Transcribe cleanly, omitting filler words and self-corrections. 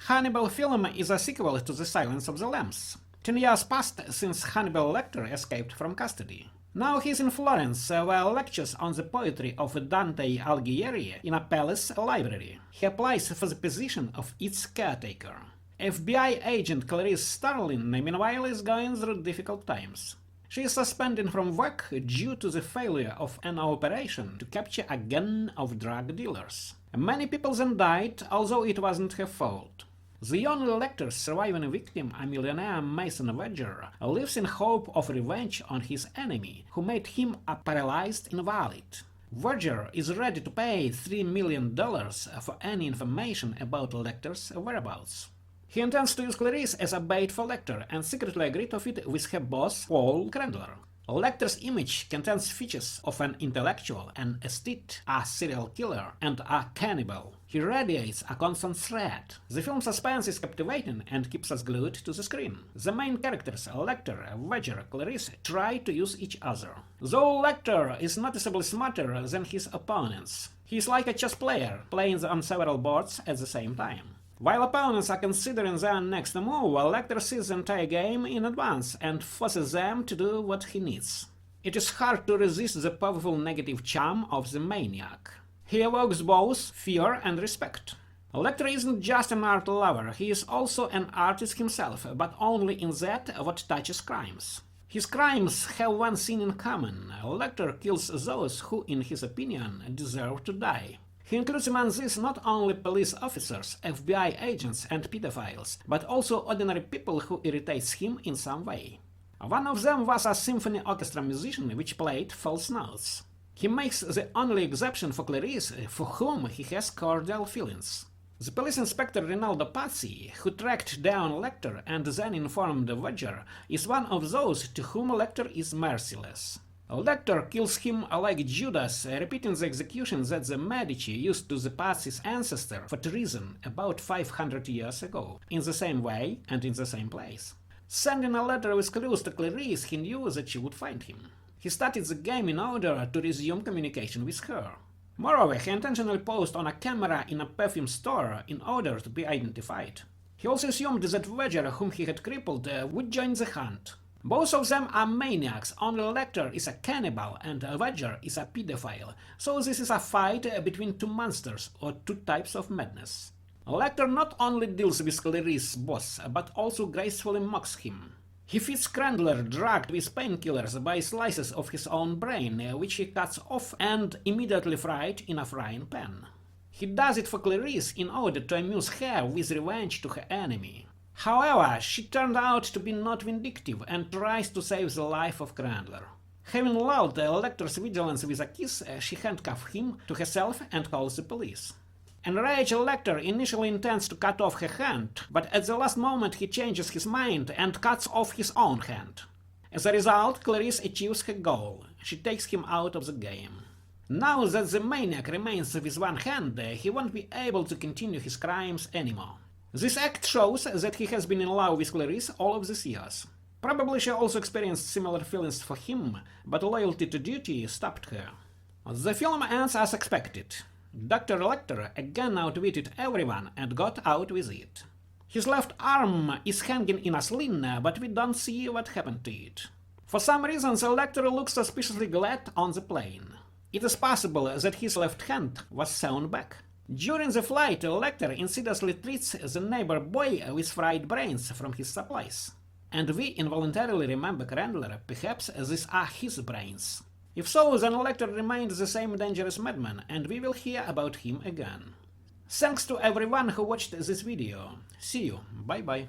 Hannibal film is a sequel to The Silence of the Lambs. 10 years passed since Hannibal Lecter escaped from custody. Now he's in Florence, where lectures on the poetry of Dante Alighieri in a palace library. He applies for the position of its caretaker. FBI agent Clarice Starling, meanwhile, is going through difficult times. She is suspended from work due to the failure of an operation to capture a gang of drug dealers. Many people then died, although it wasn't her fault. The only Lecter's surviving victim, a millionaire Mason Verger, lives in hope of revenge on his enemy, who made him a paralyzed invalid. Verger is ready to pay $3 million for any information about Lecter's whereabouts. He intends to use Clarice as a bait for Lecter and secretly agreed of it with her boss, Paul Crandler. Lecter's image contains features of an intellectual, an aesthete, a serial killer, and a cannibal. He radiates a constant threat. The film's suspense is captivating and keeps us glued to the screen. The main characters, Lecter, Verger, Clarice, try to use each other. Though Lecter is noticeably smarter than his opponents. He is like a chess player, playing on several boards at the same time. While opponents are considering their next move, Lecter sees the entire game in advance and forces them to do what he needs. It is hard to resist the powerful negative charm of the maniac. He evokes both fear and respect. Lecter isn't just an art lover, he is also an artist himself, but only in that what touches crimes. His crimes have one thing in common: Lecter kills those who, in his opinion, deserve to die. He includes among these not only police officers, FBI agents and pedophiles, but also ordinary people who irritates him in some way. One of them was a symphony orchestra musician which played false notes. He makes the only exception for Clarice, for whom he has cordial feelings. The police inspector Rinaldo Pazzi, who tracked down Lecter and then informed Verger, is one of those to whom Lecter is merciless. Lecter kills him like Judas, repeating the execution that the Medici used to the Pazzi's ancestor for treason about 500 years ago, in the same way and in the same place. Sending a letter with clues to Clarice, he knew that she would find him. He started the game in order to resume communication with her. Moreover, he intentionally posed on a camera in a perfume store in order to be identified. He also assumed that Verger, whom he had crippled, would join the hunt. Both of them are maniacs, only Lecter is a cannibal and Verger is a pedophile, so this is a fight between two monsters, or two types of madness. Lecter not only deals with Clarice's boss, but also gracefully mocks him. He feeds Crandler drugged with painkillers by slices of his own brain, which he cuts off and immediately fried in a frying pan. He does it for Clarice in order to amuse her with revenge to her enemy. However, she turned out to be not vindictive and tries to save the life of Crandler. Having lulled Lecter's vigilance with a kiss, she handcuffs him to herself and calls the police. Enraged Lecter initially intends to cut off her hand, but at the last moment he changes his mind and cuts off his own hand. As a result, Clarice achieves her goal. She takes him out of the game. Now that the maniac remains with one hand, he won't be able to continue his crimes anymore. This act shows that he has been in love with Clarice all of these years. Probably she also experienced similar feelings for him, but loyalty to duty stopped her. The film ends as expected. Dr. Lecter again outwitted everyone and got out with it. His left arm is hanging in a sling, but we don't see what happened to it. For some reason, Lecter looks suspiciously glad on the plane. It is possible that his left hand was sewn back. During the flight, Lecter insidiously treats the neighbor boy with fried brains from his supplies. And we involuntarily remember Crandler, perhaps these are his brains. If so, then Lecter remains the same dangerous madman, and we will hear about him again. Thanks to everyone who watched this video. See you. Bye bye.